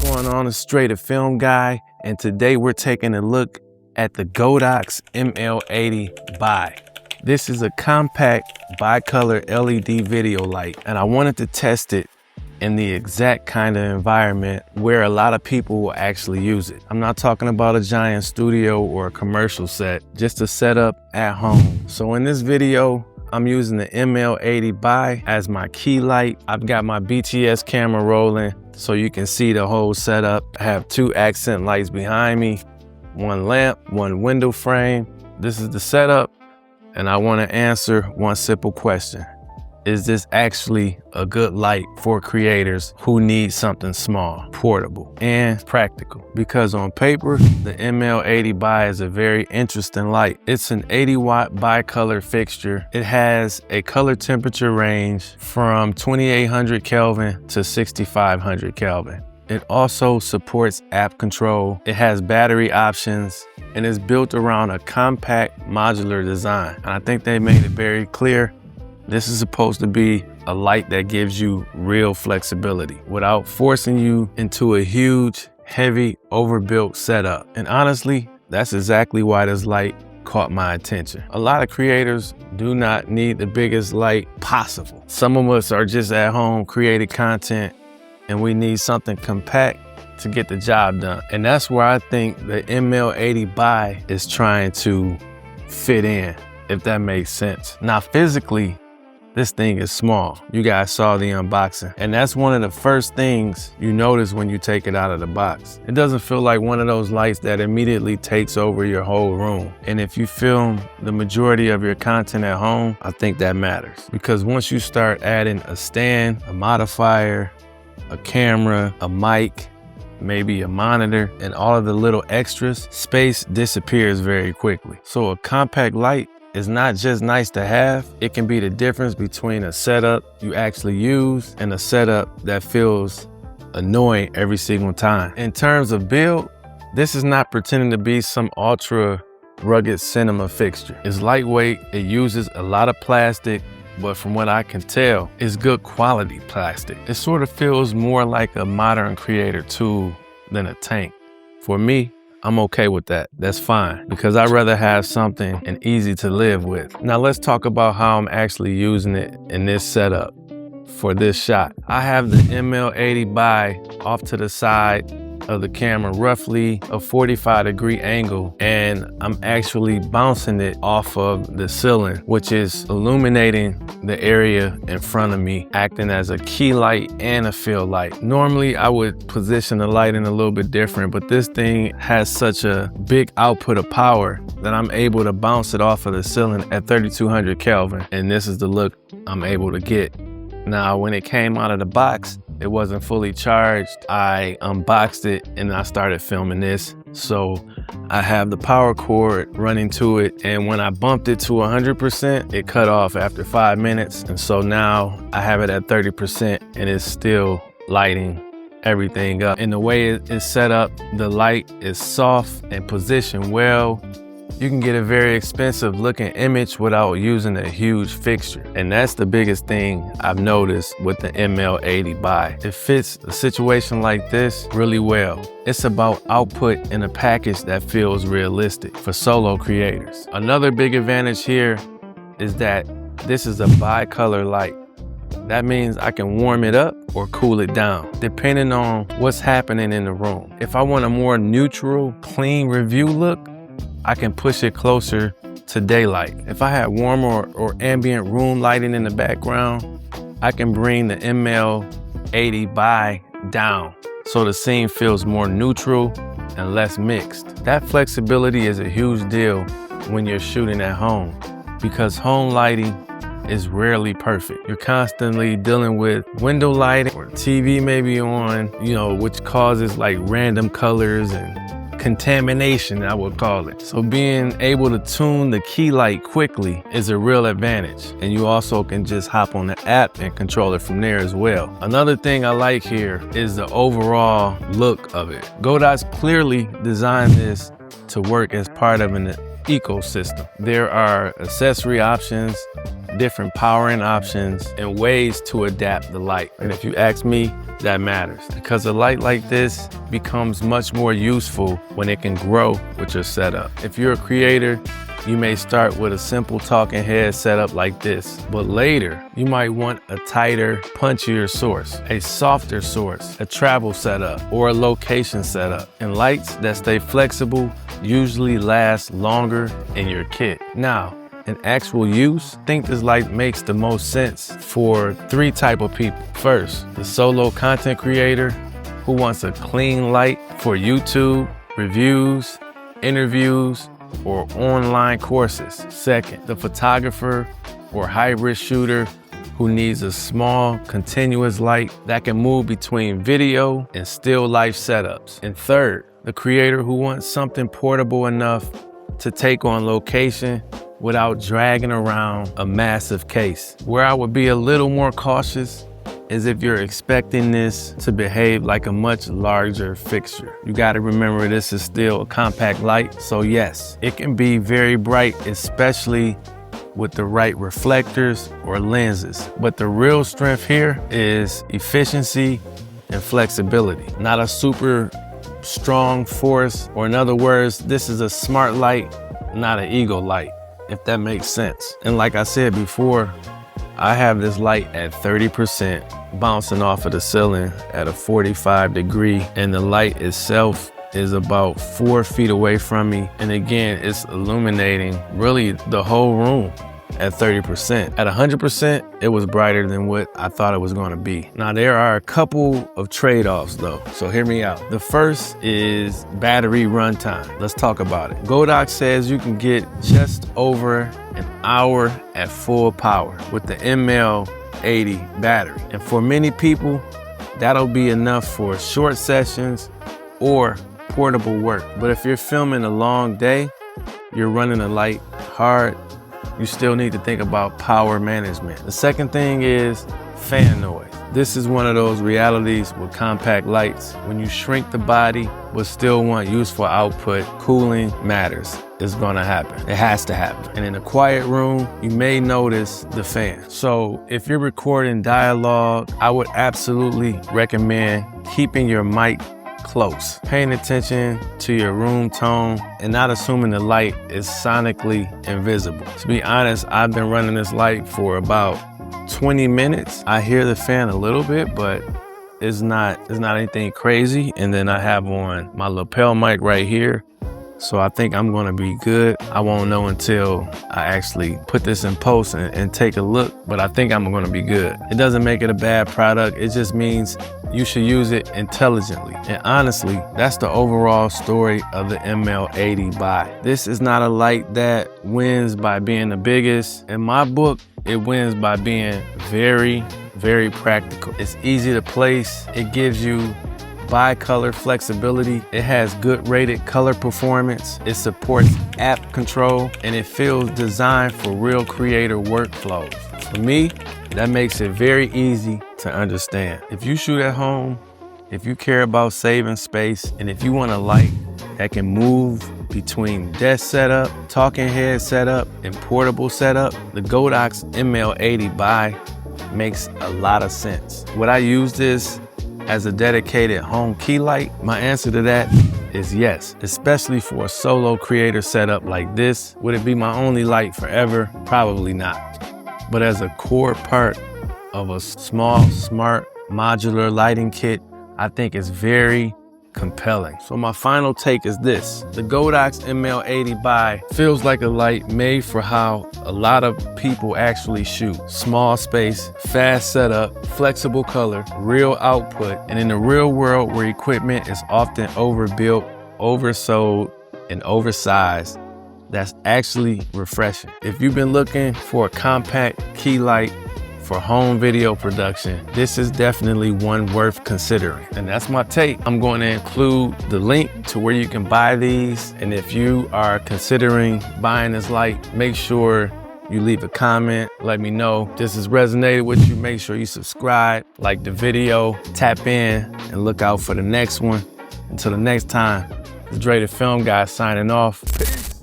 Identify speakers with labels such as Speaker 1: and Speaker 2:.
Speaker 1: What's going on? It's Straight a Film Guy, and today we're taking a look at the Godox ML80Bi. This is a compact bicolor LED video light, and I wanted to test it in the exact kind of environment where a lot of people will actually use it. I'm not talking about a giant studio or a commercial set, just a setup at home. So in this video, I'm using the ML80Bi as my key light. I've got my BTS camera rolling so you can see the whole setup. I have two accent lights behind me, one lamp, one window frame. This is the setup, and I want to answer one simple question. Is this actually a good light for creators who need something small, portable, and practical? Because on paper, the ML80Bi is a very interesting light. It's an 80-watt bicolor fixture. It has a color temperature range from 2800 Kelvin to 6500 Kelvin. It also supports app control. It has battery options, and it's built around a compact modular design. And I think they made it very clear this is supposed to be a light that gives you real flexibility without forcing you into a huge, heavy, overbuilt setup. And honestly, that's exactly why this light caught my attention. A lot of creators do not need the biggest light possible. Some of us are just at home creating content, and we need something compact to get the job done. And that's where I think the ML80Bi is trying to fit in, if that makes sense. Now, physically, this thing is small. You guys saw the unboxing. And that's one of the first things you notice when you take it out of the box. It doesn't feel like one of those lights that immediately takes over your whole room. And if you film the majority of your content at home, I think that matters. Because once you start adding a stand, a modifier, a camera, a mic, maybe a monitor, and all of the little extras, space disappears very quickly. So a compact light is not just nice to have, it can be the difference between a setup you actually use and a setup that feels annoying every single time. In terms of build, this is not pretending to be some ultra rugged cinema fixture. It's lightweight, it uses a lot of plastic, but from what I can tell, it's good quality plastic. It sort of feels more like a modern creator tool than a tank. For me, I'm okay with that. That's fine, because I'd rather have something and easy to live with. Now let's talk about how I'm actually using it in this setup for this shot. I have the ML80Bi off to the side of the camera, roughly a 45-degree angle, and I'm actually bouncing it off of the ceiling, which is illuminating the area in front of me, acting as a key light and a field light. Normally, I would position the lighting a little bit different, but this thing has such a big output of power that I'm able to bounce it off of the ceiling at 3200 Kelvin, and this is the look I'm able to get. Now, when it came out of the box, it wasn't fully charged. I unboxed it and I started filming this. So I have the power cord running to it, and when I bumped it to 100%, it cut off after 5 minutes. And so now I have it at 30% and it's still lighting everything up. And the way it is set up, the light is soft and positioned well. You can get a very expensive looking image without using a huge fixture. And that's the biggest thing I've noticed with the ML80Bi. It fits a situation like this really well. It's about output in a package that feels realistic for solo creators. Another big advantage here is that this is a bicolor light. That means I can warm it up or cool it down, depending on what's happening in the room. If I want a more neutral, clean review look, I can push it closer to daylight. If I have warmer or ambient room lighting in the background, I can bring the ML80Bi down so the scene feels more neutral and less mixed. That flexibility is a huge deal when you're shooting at home, because home lighting is rarely perfect. You're constantly dealing with window lighting, or TV may be on, which causes like random colors and contamination, I would call it. So being able to tune the key light quickly is a real advantage. And you also can just hop on the app and control it from there as well. Another thing I like here is the overall look of it. Godox clearly designed this to work as part of an ecosystem. There are accessory options different powering options and ways to adapt the light. And if you ask me, that matters because a light like this becomes much more useful when it can grow with your setup. If you're a creator, you may start with a simple talking head setup like this, but later you might want a tighter, punchier source, a softer source, a travel setup, or a location setup. And lights that stay flexible usually last longer in your kit. Now, in actual use, I think this light makes the most sense for 3 types of people. First, the solo content creator who wants a clean light for YouTube, reviews, interviews, or online courses. Second, the photographer or hybrid shooter who needs a small, continuous light that can move between video and still life setups. And third, the creator who wants something portable enough to take on location without dragging around a massive case. Where I would be a little more cautious is if you're expecting this to behave like a much larger fixture. You gotta remember this is still a compact light, so yes, it can be very bright, especially with the right reflectors or lenses. But the real strength here is efficiency and flexibility, not a super strong force, or in other words, this is a smart light, not an ego light, if that makes sense. And like I said before, I have this light at 30% bouncing off of the ceiling at a 45-degree, and the light itself is about 4 feet away from me. And again, it's illuminating really the whole room at 30%. At 100%, it was brighter than what I thought it was gonna be. Now, there are a couple of trade-offs though, so hear me out. The first is battery runtime. Let's talk about it. Godox says you can get just over an hour at full power with the ML80 battery. And for many people, that'll be enough for short sessions or portable work. But if you're filming a long day, you're running a light hard, you still need to think about power management. The second thing is fan noise. This is one of those realities with compact lights. When you shrink the body but still want useful output, cooling matters. It's gonna happen. It has to happen. And in a quiet room, you may notice the fan. So if you're recording dialogue, I would absolutely recommend keeping your mic close, paying attention to your room tone, and not assuming the light is sonically invisible. To be honest, I've been running this light for about 20 minutes. I hear the fan a little bit, but it's not anything crazy. And then I have on my lapel mic right here. So I think I'm gonna be good. I won't know until I actually put this in post and take a look, but I think I'm gonna be good. It doesn't make it a bad product. It just means you should use it intelligently. And honestly, that's the overall story of the ML80Bi. This is not a light that wins by being the biggest. In my book, it wins by being very, very practical. It's easy to place. It gives you bi-color flexibility. It has good rated color performance. It supports app control, and it feels designed for real creator workflows. For me, that makes it very easy to understand. If you shoot at home, if you care about saving space, and if you want a light that can move between desk setup, talking head setup, and portable setup, the Godox ML80Bi makes a lot of sense. Would I use this as a dedicated home key light? My answer to that is yes, especially for a solo creator setup like this. Would it be my only light forever? Probably not. But as a core part of a small, smart, modular lighting kit, I think it's very compelling. So my final take is this. The Godox ML80Bi feels like a light made for how a lot of people actually shoot. Small space, fast setup, flexible color, real output, and in the real world where equipment is often overbuilt, oversold, and oversized, that's actually refreshing. If you've been looking for a compact key light for home video production, this is definitely one worth considering. And that's my take. I'm going to include the link to where you can buy these. And if you are considering buying this light, make sure you leave a comment. Let me know if this has resonated with you. Make sure you subscribe, like the video, tap in, and look out for the next one. Until the next time, the Dre the Film Guy signing off. Peace.